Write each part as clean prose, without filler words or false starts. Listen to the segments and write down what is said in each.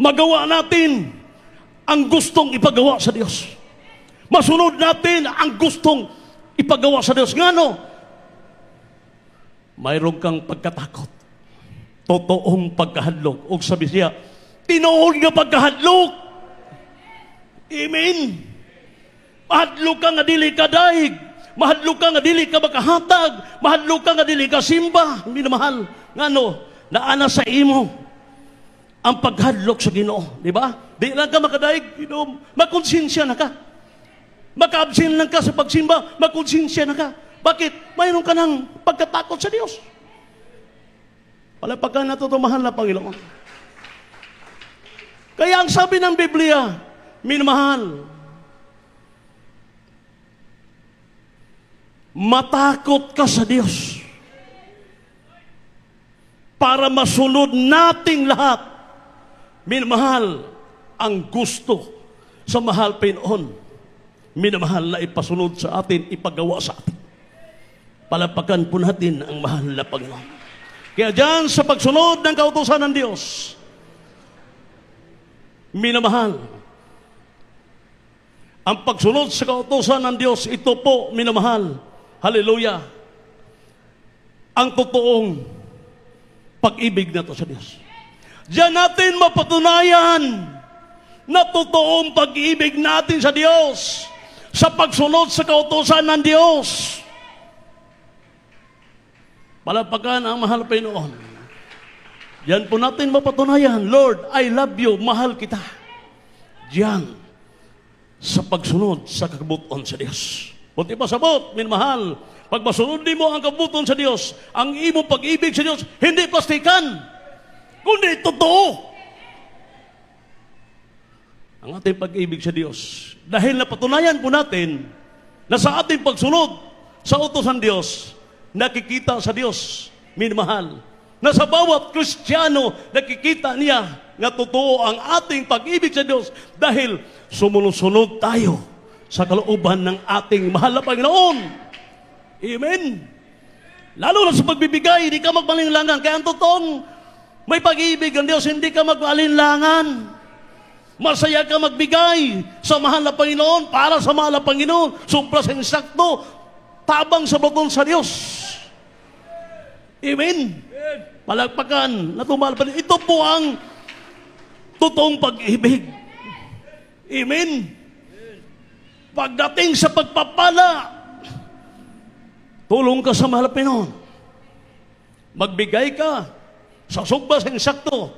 magawa natin ang gustong ipagawa sa Diyos. Masunod natin ang gustong ipagawa sa Diyos. Nga no? Mayroon kang pagkatakot. Totoong pagkahadlok. O sabi siya, tinuod nga pagkahadlok. Amen. Mahadlok ka nga dili ka daig. Mahadlok ka nga dili ka makahatag. Mahadlok ka nga dili ka simba. Minamahal. Nga no? Naana sa imo ang paghadlok sa Ginoo. Di ba? Di lang ka makadaig. Makonsensya na ka. Maka-absent lang ka sa pagsimba. Makonsensya na ka. Bakit? Mayroon ka ng pagkatakot sa Diyos. Palapakan na ito mahal na Panginoon. Kaya ang sabi ng Biblia, minamahal, matakot ka sa Diyos para masunod nating lahat. Minamahal, ang gusto sa mahal Panginoon, minamahal na ipasunod sa atin, ipagawa sa atin. Palapakan po natin ang mahal na Panginoon. Kaya dyan sa pagsunod ng kautusan ng Diyos, minamahal, ang pagsunod sa kautusan ng Diyos, ito po, minamahal, hallelujah, ang totoong pag-ibig na to sa Diyos. Diyan natin mapatunayan na totoong pag-ibig natin sa Diyos sa pagsunod sa kautusan ng Diyos. Palapakan ang mahal Panginoon. Diyan po natin mapatunayan, Lord, I love you, mahal kita. Diyan sa pagsunod sa kabuton sa Diyos. Punti pa sabot, minamahal, pag masunod mo ang kabuton sa Diyos, ang imong pag-ibig sa Diyos, hindi plastikan, kundi totoo. Ang ating pag-ibig sa Diyos, dahil napatunayan po natin na sa ating pagsunod sa utos ng Diyos, nakikita sa Diyos, minamahal, na sa bawat Kristiyano, nakikita niya na totoo ang ating pag-ibig sa Diyos dahil sumunod-sunod tayo sa kalooban ng ating mahal na Panginoon. Amen. Lalo na sa pagbibigay, hindi ka magmalinlangan. Kaya ang totoong may pag-ibig ng Diyos, hindi ka magmalinlangan. Masaya ka magbigay sa mahal na Panginoon, para sa mahal na Panginoon, sobra sa insakto, tabang sa bukon sa Diyos. Amen. Palagpakan na tumahal pa rin. Ito po ang totoong pag-ibig. Amen. Pagdating sa pagpapala, tulong ka sa mahal na Panginoon. Magbigay ka sa sobra sa insakto.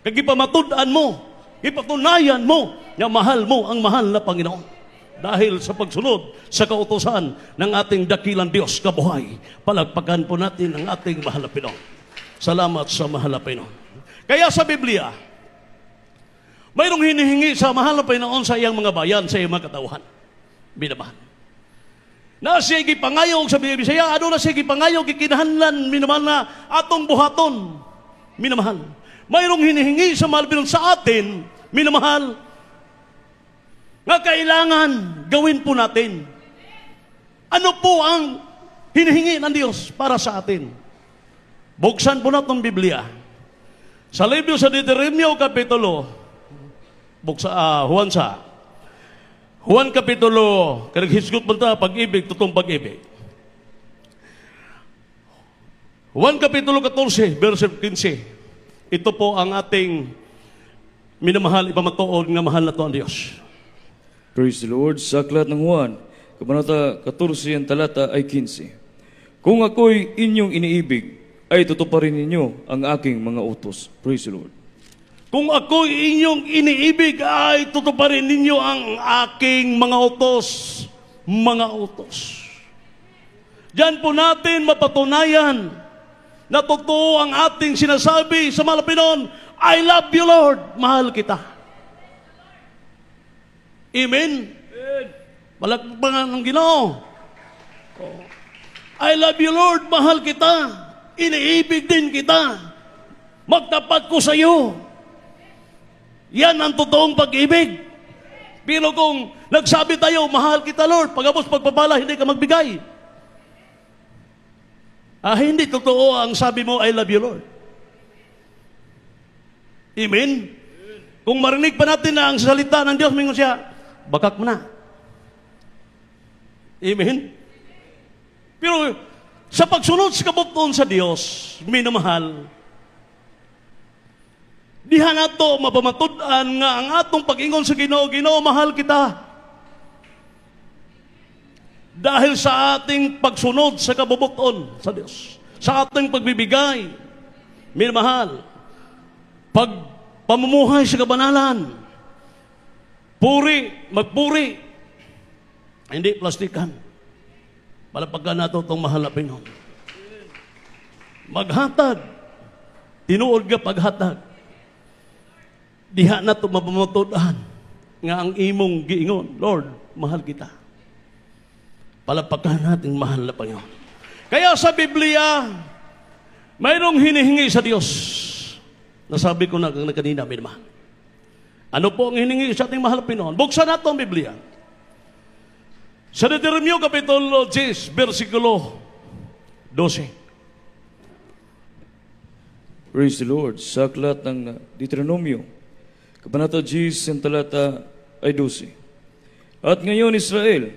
Kagipamatud-an mo, ipatunayan mo na mahal mo ang mahal na Panginoon. Dahil sa pagsunod sa kautusan ng ating dakilang Diyos kabuhay, palagpakan po natin ang ating mahal na Panginoon. Salamat sa mahal na Panginoon. Kaya sa Biblia, mayroong hinihingi sa mahal na Panginoon sa iyang mga bayan, sa iyang mga katauhan. Binamahal. Na siya gipangayo sa Bisaya, ano na siya gipangayo, gikinahanglan, minamahal na atong buhaton. Minamahal. Mayroong hinihingi sa mahal na Panginoon sa atin, minamahal, nga kailangan gawin po natin. Ano po ang hinihingi ng Diyos para sa atin? Buksan po natin ang Biblia. Sa libro sa Deuteronomio Kapitulo, Juan Kapitulo, karaghisgot mo ta, pag-ibig, totoong pag-ibig. Juan Kapitulo 14, verse 15. Ito po ang ating minamahal, ipamatuod nga mahal na to ang Diyos. Praise the Lord. Sa aklat ng Juan, Kabanata 14, ang talata ay 15. Kung ako'y inyong iniibig, ay tutuparin ninyo ang aking mga utos. Praise the Lord. Kung ako'y inyong iniibig, ay tutuparin ninyo ang aking mga utos. Mga utos. Diyan po natin mapatunayan na totoo ang ating sinasabi sa mahal na Panginoon, I love you, Lord. Mahal kita. Amen? Malakpakan ng Ginoo. I love you, Lord. Mahal kita. Iniibig din kita. Magtapat ko sa iyo. Yan ang totoong pag-ibig. Pero kung nagsabi tayo, mahal kita, Lord, pagkapos pagpapala, hindi ka magbigay. Hindi totoo ang sabi mo, I love you, Lord. Amen? Kung marinig pa natin na ang salita ng Diyos, mingon siya, bakak mo na. Amen? Pero sa pagsunod sa kabuton sa Diyos, minamahal, diha na to mapamatud-an nga ang atong pag-ingon sa Ginoo, Ginoo, mahal kita. Dahil sa ating pagsunod sa kabubuton sa Diyos, sa ating pagbibigay, minamahal, pamumuhay sa kabanalan, magpuri, hindi plastikan. Palapagkan nato itong mahal na Panginoon. Maghatag, tinuod ka paghatag. Diha na ito mapamatudan nga ang imong giingon, Lord, mahal kita. Palapagkan natin mahal na Panginoon. Kaya sa Biblia, mayroong hinihingi sa Diyos. Nasabi ko na kanina, minamahal. Ano po ang hinihingi sa ating mahal na Panginoon? Buksan natin ang Biblia. Sa Deuteronomio Kapitulo 10, versikulo 12. Praise the Lord. Sa aklat ng Deuteronomio, Kabanata 10, talata ay 12. At ngayon, Israel,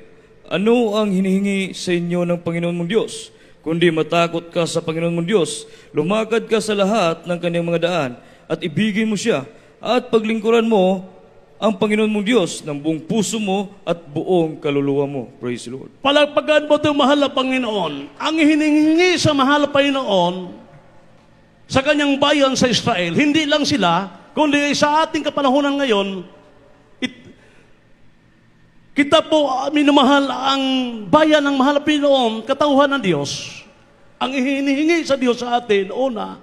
ano ang hinihingi sa inyo ng Panginoon mong Diyos? Kundi matakot ka sa Panginoon mong Diyos, lumakad ka sa lahat ng kanyang mga daan, at ibigin mo siya, at paglingkuran mo ang Panginoon mong Diyos ng buong puso mo at buong kaluluwa mo. Praise the Lord. Palagpagan mo itong mahal na Panginoon. Ang hinihingi sa mahal na Panginoon sa kanyang bayan sa Israel, hindi lang sila, kundi sa ating kapanahonan ngayon, kita po minamahal ang bayan ng mahal na Panginoon, katauhan ng Diyos. Ang hinihingi sa Diyos sa atin, una,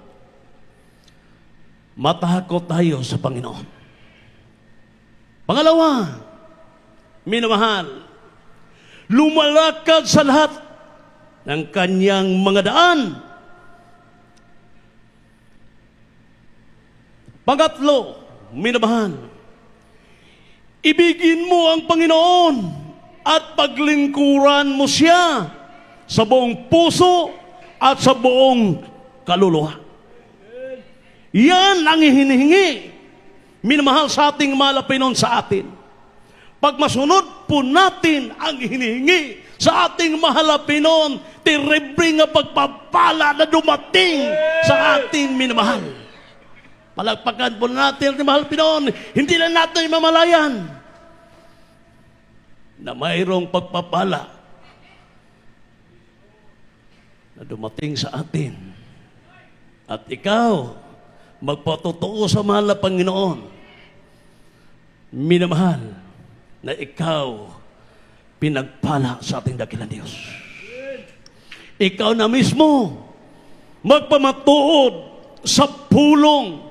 matakot tayo sa Panginoon. Pangalawa, minamahal, lumalakad sa lahat ng kanyang mga daan. Pangatlo, minamahal, ibigin mo ang Panginoon at paglingkuran mo siya sa buong puso at sa buong kaluluwa. Yan ang hinihingi, minamahal, sa ating mahal na Panginoon sa atin. Pag masunod po natin ang hinihingi sa ating mahal na Panginoon, terrible nga pagpapala na dumating sa ating minamahal. Palagpagan po natin ang mahal na Panginoon, hindi lang natin mamalayan na mayroong pagpapala na dumating sa atin. At ikaw, magpatotoo sa mahal na Panginoon, minamahal, na ikaw pinagpala sa ating dakilang Diyos. Ikaw na mismo magpamatuod sa pulong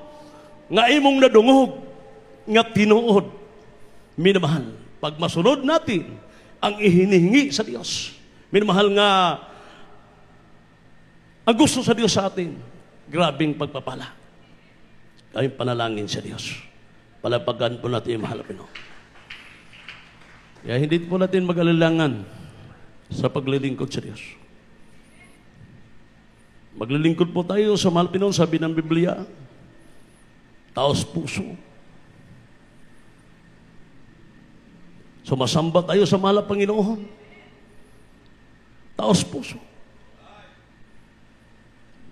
nga imong nadungog nga tinuod. Minamahal, pag masunod natin ang ihinihingi sa Diyos, minamahal nga ang gusto sa Diyos sa atin, grabing pagpapala. Kayong panalangin sa Diyos. Palapagan po natin yung mahal na Panginoon. Kaya hindi po natin mag-alilangan sa paglilingkod sa Diyos. Maglilingkod po tayo sa mahal na Panginoon, sabi ng Biblia, taos puso. Sumasamba tayo sa mahal na Panginoon, taos puso.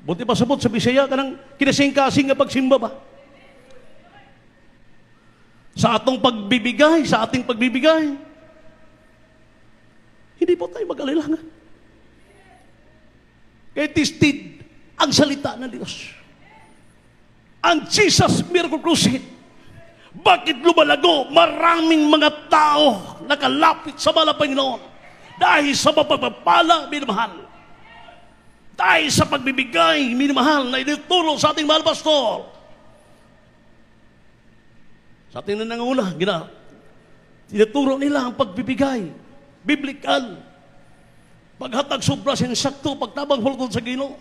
Buti pa sabot sa Bisaya ka ng kinasing-kasing nga pagsimba ba? Sa atong pagbibigay, sa ating pagbibigay, hindi po tayo mag-alilangan. Kaya tistid ang salita ng Diyos. Ang Jesus Miracle Crusade, bakit lumalago? Maraming mga tao nakalapit sa mahal na Panginoon dahil sa mapagpapala, minamahal. Dahil sa pagbibigay, minamahal, na inituro sa ating mahal pastor. Sa ating nangunguna, tinuturo nila ang pagbibigay. Biblikal. Paghatag sobra sinsakto, pagtabang hulkod sa Ginoo.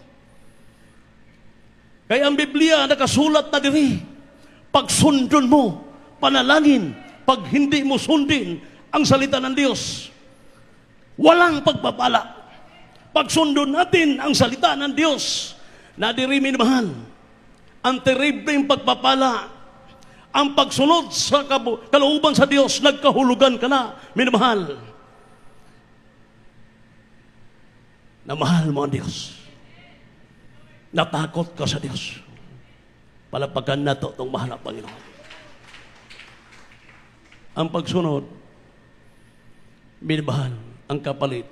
Kaya ang Biblia nakasulat na diri, pag sundon mo, panalangin, pag hindi mo sundin ang salita ng Diyos, walang pagpapala. Pag sundon natin ang salita ng Diyos, na diri minamahal, ang terribleng pagpapala, ang pagsunod sa kalooban sa Dios, nagkahulugan ka na, minamahal. Na mahal mo ang Diyos. Natakot ka sa Diyos. Palapagan na to itong mahal na Panginoon. Ang pagsunod, minamahal, ang kapalit,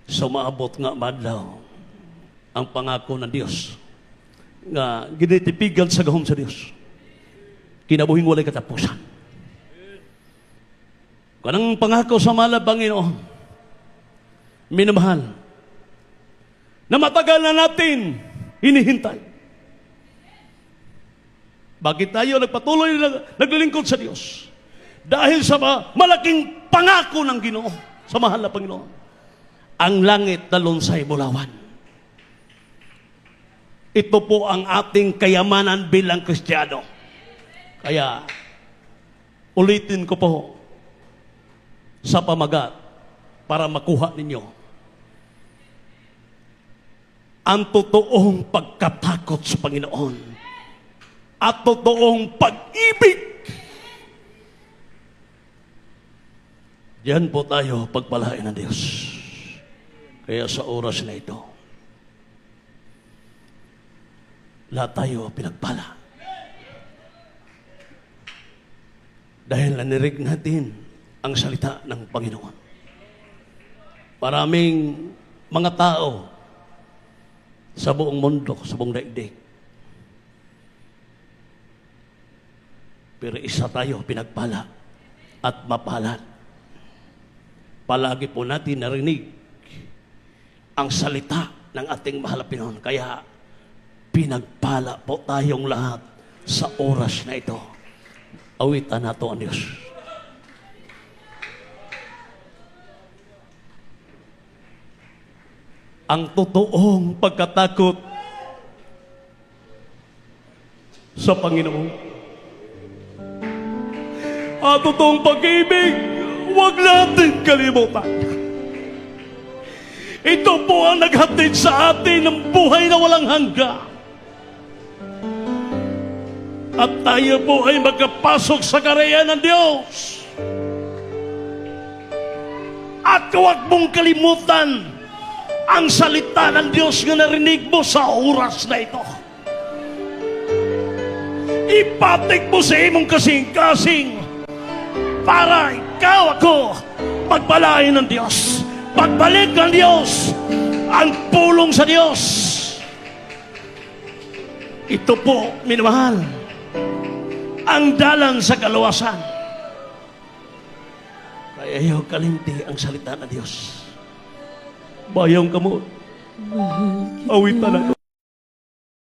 sumaabot nga madlaw ang pangako ng Diyos nga ginitipigan sa gahom sa Diyos. Kinabuhing walay katapusan. Kanang pangako sa mahal na Panginoon, minamahal, na matagal na natin hinihintay. Bakit tayo nagpatuloy na naglilingkod sa Diyos? Dahil sa malaking pangako ng Ginoo sa mahal na Panginoon. Ang langit na lunsay bulawan. Ito po ang ating kayamanan bilang Kristiyano. Kaya, ulitin ko po sa pamagat para makuha ninyo ang totoong pagkatakot sa Panginoon at totoong pag-ibig. Diyan po tayo pagpalain ng Diyos. Kaya sa oras na ito, lahat tayo pinagpala. Dahil nanirig natin ang salita ng Panginoon. Maraming mga tao sa buong mundo, sa buong daigdig. Pero isa tayo pinagpala at mapalad. Palagi po natin narinig ang salita ng ating mahal na Panginoon. Kaya pinagpala po tayong lahat sa oras na ito. Awitan nato ang Diyos. Ang totoong pagkatakot sa Panginoon at totoong pag-ibig, huwag natin kalimutan. Ito po ang naghatid sa atin ng buhay na walang hanggan. At tayo po ay magkapasok sa karayaan ng Diyos. At huwag mong kalimutan ang salita ng Diyos na narinig mo sa oras na ito. Ipatik mo sa imong kasing-kasing para ikaw ako pagpalain ng Diyos. Pagbalik ng Diyos, ang pulong sa Diyos. Ito po, minamahal, ang dalan sa kaluwasan. Kaya ayaw kalimti ang salita ng Diyos. Bayang kamot. Awitan ako.